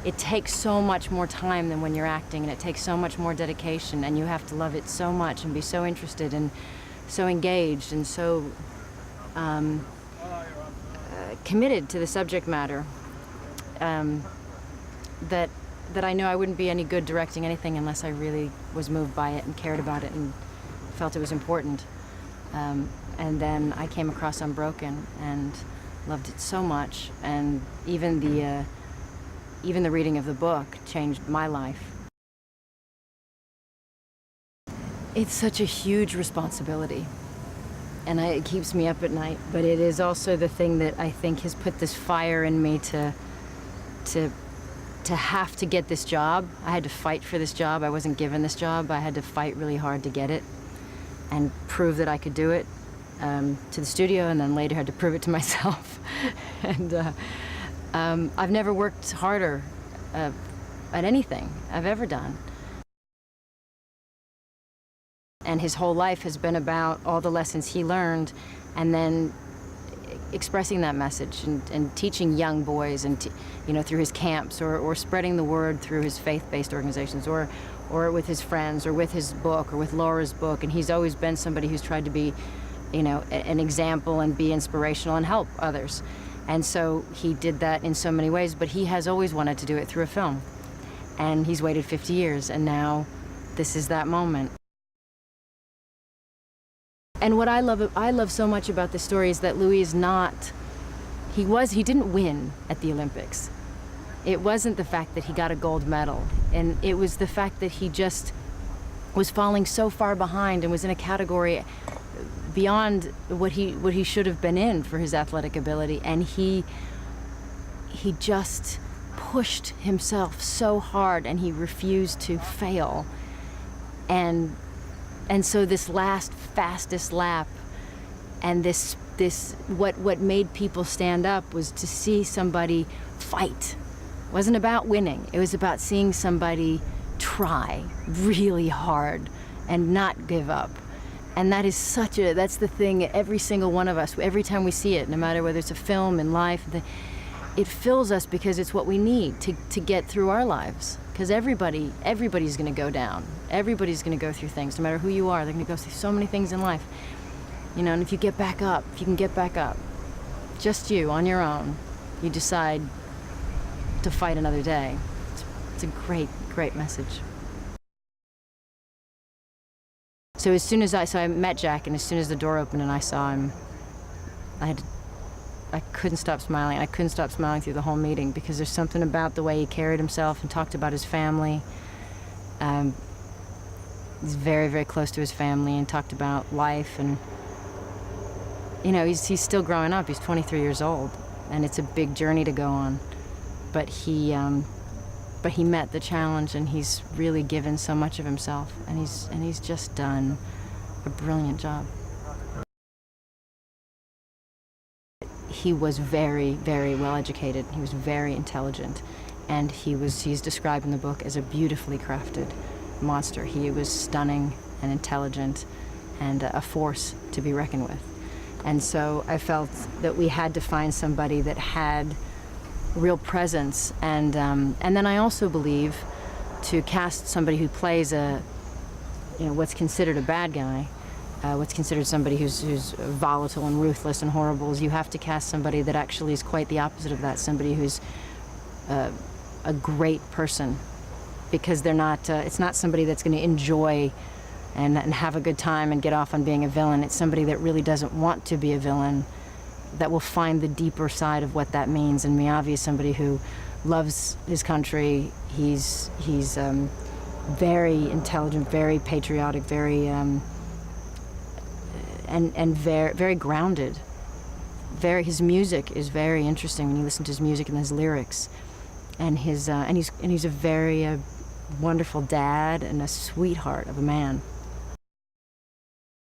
it takes so much more time than when you're acting, and it takes so much more dedication, and you have to love it so much and be so interested and so engaged and so committed to the subject matter that I knew I wouldn't be any good directing anything unless I really was moved by it and cared about it and felt it was important. And then I came across Unbroken and loved it so much, and even the reading of the book changed my life. It's such a huge responsibility, and it keeps me up at night, but it is also the thing that I think has put this fire in me to have to get this job. I had to fight for this job. I wasn't given this job. I had to fight really hard to get it and prove that I could do it to the studio, and then later had to prove it to myself. And I've never worked harder at anything I've ever done. And his whole life has been about all the lessons he learned, and then expressing that message and teaching young boys, and through his camps, or spreading the word through his faith-based organizations, or with his friends, or with his book, or with Laura's book. And he's always been somebody who's tried to be, an example and be inspirational and help others. And so he did that in so many ways, but he has always wanted to do it through a film. And he's waited 50 years, and now this is that moment. And what I love so much about this story is that Louis is not, he didn't win at the Olympics. It wasn't the fact that he got a gold medal, and it was the fact that he just was falling so far behind and was in a category beyond what he should have been in for his athletic ability, and he just pushed himself so hard, and he refused to fail. And so this last fastest lap, and this what made people stand up was to see somebody fight. It wasn't about winning. It was about seeing somebody try really hard and not give up. And that is that's the thing, every single one of us, every time we see it, no matter whether it's a film, in life, it fills us because it's what we need to get through our lives. Because everybody's going to go down. Everybody's going to go through things, no matter who you are. They're going to go through so many things in life. And if you get back up, if you can get back up, just you, on your own, you decide to fight another day. It's a great, great message. So I met Jack, and as soon as the door opened and I saw him, I couldn't stop smiling. I couldn't stop smiling through the whole meeting, because there's something about the way he carried himself and talked about his family. He's very, very close to his family, and talked about life. And he's still growing up. He's 23 years old, and it's a big journey to go on. But he met the challenge, and he's really given so much of himself, and he's just done a brilliant job. He was very, very well educated. He was very intelligent, and he's described in the book as a beautifully crafted monster. He was stunning and intelligent, and a force to be reckoned with. And so I felt that we had to find somebody that had real presence, and then I also believe to cast somebody who plays what's considered a bad guy. What's considered somebody who's volatile and ruthless and horrible, is you have to cast somebody that actually is quite the opposite of that, somebody who's a great person, because they're not. It's not somebody that's going to enjoy and have a good time and get off on being a villain. It's somebody that really doesn't want to be a villain, that will find the deeper side of what that means. And Miyavi is somebody who loves his country. He's very intelligent, very patriotic, very. And very, very grounded. His music is very interesting when you listen to his music and his lyrics, and he's a very wonderful dad and a sweetheart of a man.